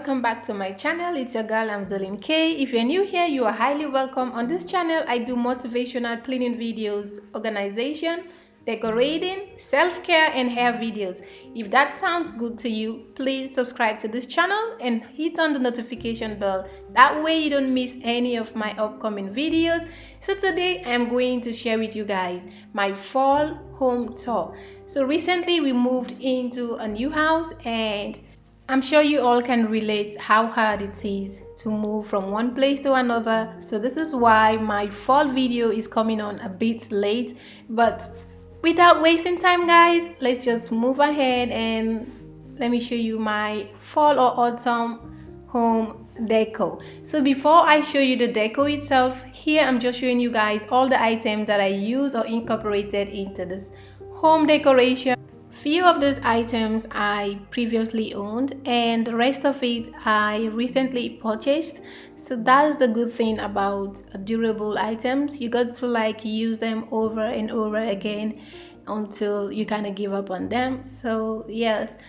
welcome back to my channel. It's your girl amzolinek. If you're new here, you are highly welcome. On this channel I do motivational cleaning videos, organization, decorating, self-care and hair videos. If that sounds good to you, please subscribe to this channel and hit on the notification bell. That way you don't miss any of my upcoming videos. So today I'm going to share with you guys my fall home tour. So recently we moved into a new house, and I'm sure you all can relate how hard it is to move from one place to another. So this is why my fall video is coming on a bit late. But without wasting time, guys, let's just move ahead and let me show you my fall or autumn home decor. So before I show you the decor itself, here I'm just showing you guys all the items that I use or incorporated into this home decoration. Few of those items I previously owned, and the rest of it I recently purchased. So that's the good thing about durable items. You got to like use them over and over again until you kind of give up on them. So yes.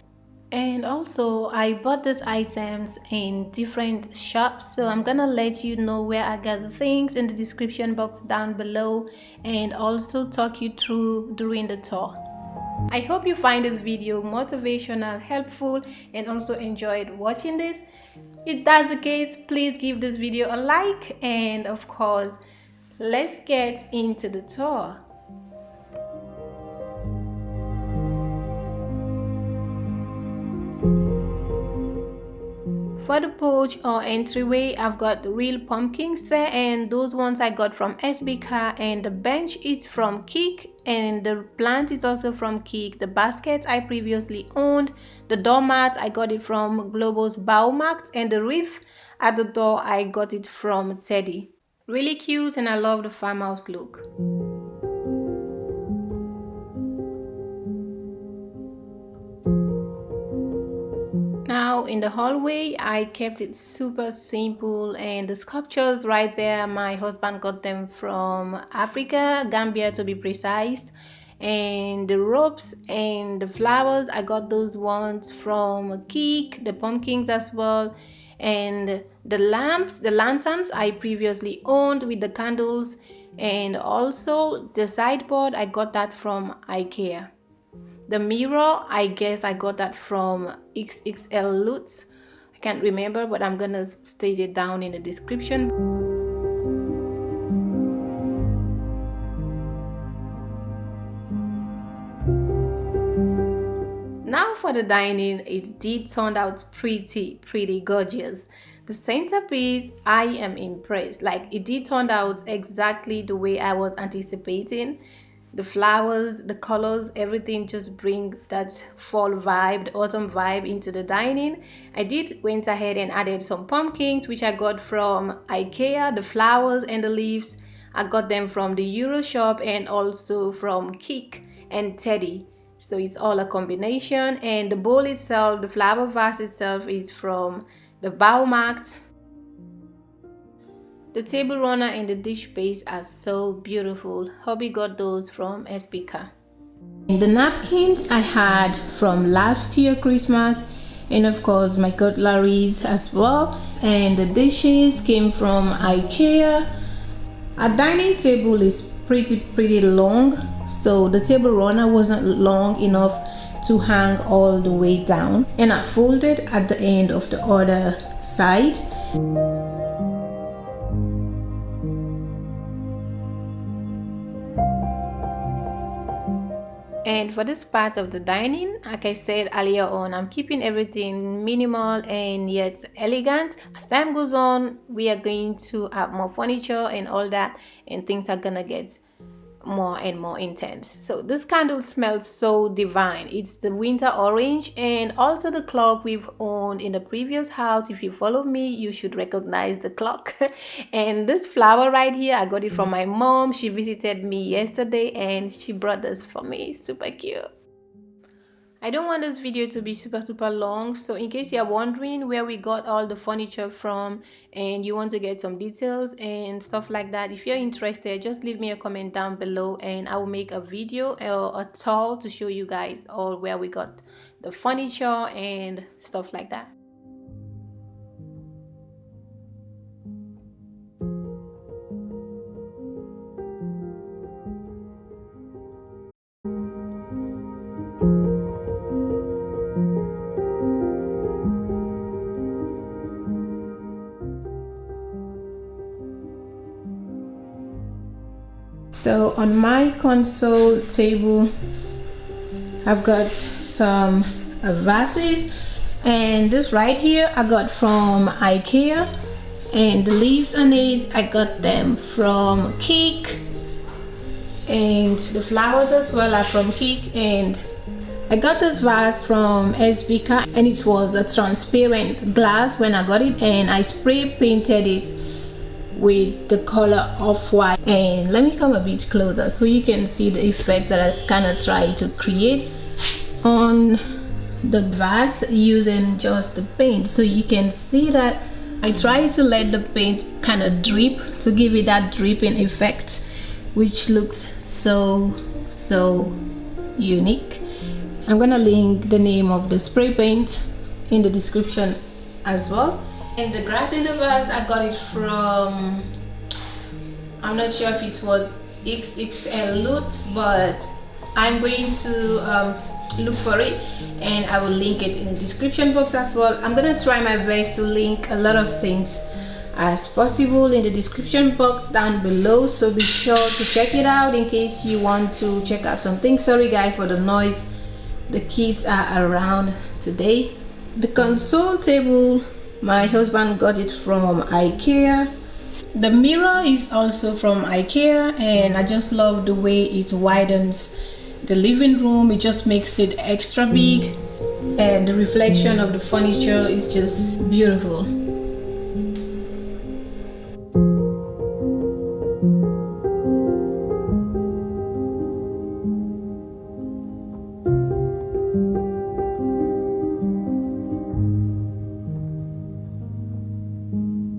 And also I bought these items in different shops, so I'm gonna let you know where I got the things in the description box down below, and also talk you through during the tour. I hope you find this video motivational, helpful, and also enjoyed watching this. If that's the case, please give this video a like, and of course, let's get into the tour. For the porch or entryway, I've got the real pumpkins there, and those ones I got from SBK, and the bench is from Kik, and the plant is also from Kik. The baskets I previously owned. The doormat I got it from Globus Baumarkt, and the wreath at the door I got it from Teddy. Really cute, and I love the farmhouse look. Now in the hallway I kept it super simple, and the sculptures right there, my husband got them from Africa, Gambia to be precise. And the ropes and the flowers, I got those ones from Kik. The pumpkins as well, and the lamps, the lanterns I previously owned with the candles, and also the sideboard I got that from IKEA. The mirror, I guess I got that from XXL Lutz. I can't remember, but I'm gonna state it down in the description. Now for the dining, it did turn out pretty gorgeous. The centerpiece, I am impressed. Like, it did turn out exactly the way I was anticipating. The flowers, the colors, everything just bring that fall vibe, the autumn vibe into the dining. I went ahead and added some pumpkins, which I got from IKEA. The flowers and the leaves, I got them from the Euro shop and also from Kik and Teddy. So it's all a combination. And the bowl itself, the flower vase itself, is from the Baumarkt. The table runner and the dish base are so beautiful. Hubby got those from SBK. And the napkins I had from last year Christmas, and of course my cutleries as well. And the dishes came from IKEA. Our dining table is pretty long, so the table runner wasn't long enough to hang all the way down, and I folded at the end of the other side. And for this part of the dining, like I said earlier on, I'm keeping everything minimal and yet elegant. As time goes on, we are going to add more furniture and all that, and things are gonna get more and more intense. So this candle smells so divine. It's the winter orange, and also the clock we've owned in the previous house. If you follow me, you should recognize the clock. And this flower right here, I got it from my mom. She visited me yesterday and she brought this for me. Super cute. I don't want this video to be super long, so in case you're wondering where we got all the furniture from and you want to get some details and stuff like that, if you're interested, just leave me a comment down below and I will make a video or a tour to show you guys all where we got the furniture and stuff like that. So on my console table, I've got some vases, and this right here I got from IKEA, and the leaves on it I got them from Cake, and the flowers as well are from Cake. And I got this vase from SBK, and it was a transparent glass when I got it, and I spray painted it with the color of white. And let me come a bit closer so you can see the effect that I kind of try to create on the vase using just the paint. So you can see that I try to let the paint kind of drip to give it that dripping effect, which looks so unique. I'm gonna link the name of the spray paint in the description as well. And the grass in the vase, I got it from, I'm not sure if it was XXL Lutz, but I'm going to look for it and I will link it in the description box as well. I'm gonna try my best to link a lot of things as possible in the description box down below, so be sure to check it out in case you want to check out some things. Sorry guys for the noise, the kids are around today. The console table, my husband got it from IKEA. The mirror is also from IKEA, and I just love the way it widens the living room. It just makes it extra big, and the reflection of the furniture is just beautiful.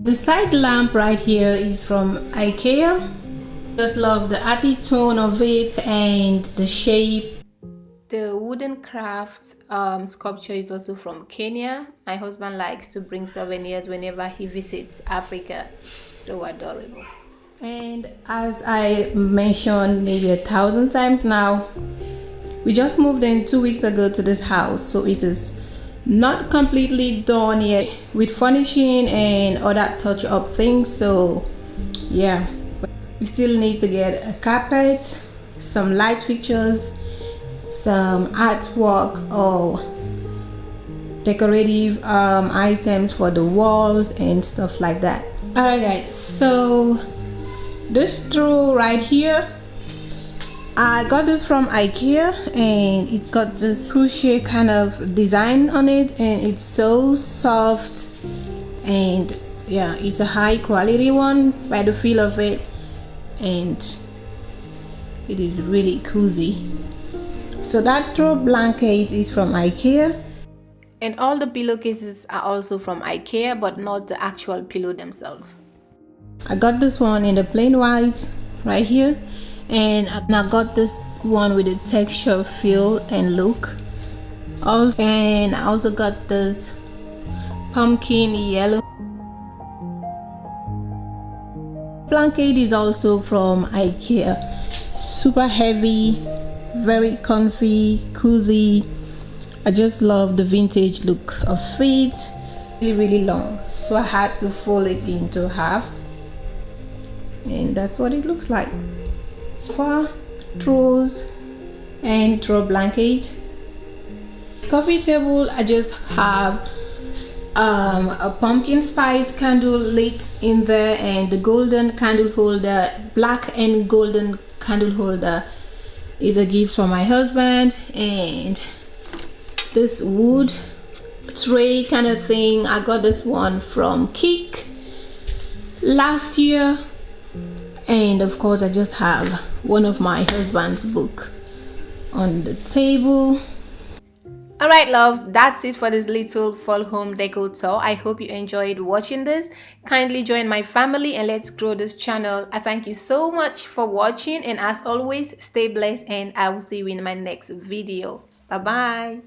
The side lamp right here is from IKEA. Just love the earthy tone of it and the shape. The wooden craft sculpture is also from Kenya. My husband likes to bring souvenirs whenever he visits Africa. So adorable. And as I mentioned maybe 1,000 times now, we just moved in 2 weeks ago to this house, so it is not completely done yet with furnishing and other touch-up things. So yeah, we still need to get a carpet, some light fixtures, some artworks or decorative items for the walls and stuff like that. Alright guys, so this throw right here, I got this from IKEA, and it's got this crochet kind of design on it, and it's so soft, and yeah, it's a high quality one by the feel of it, and it is really cozy. So that throw blanket is from IKEA, and all the pillowcases are also from IKEA, but not the actual pillow themselves. I got this one in the plain white right here, and I got this one with a texture feel and look. And I also got this pumpkin yellow. Blanket is also from IKEA. Super heavy, very comfy, cozy. I just love the vintage look of it. Really long, so I had to fold it into half, and that's what it looks like. For throws and throw blanket. Coffee table, I just have a pumpkin spice candle lit in there, and the golden candle holder, black and golden candle holder, is a gift from my husband. And this wood tray kind of thing, I got this one from Kik last year. And of course I just have one of my husband's book on the table. Alright loves, that's it for this little fall home decor tour. I hope you enjoyed watching this. Kindly join my family and let's grow this channel. I thank you so much for watching, and as always, stay blessed, and I will see you in my next video. Bye bye.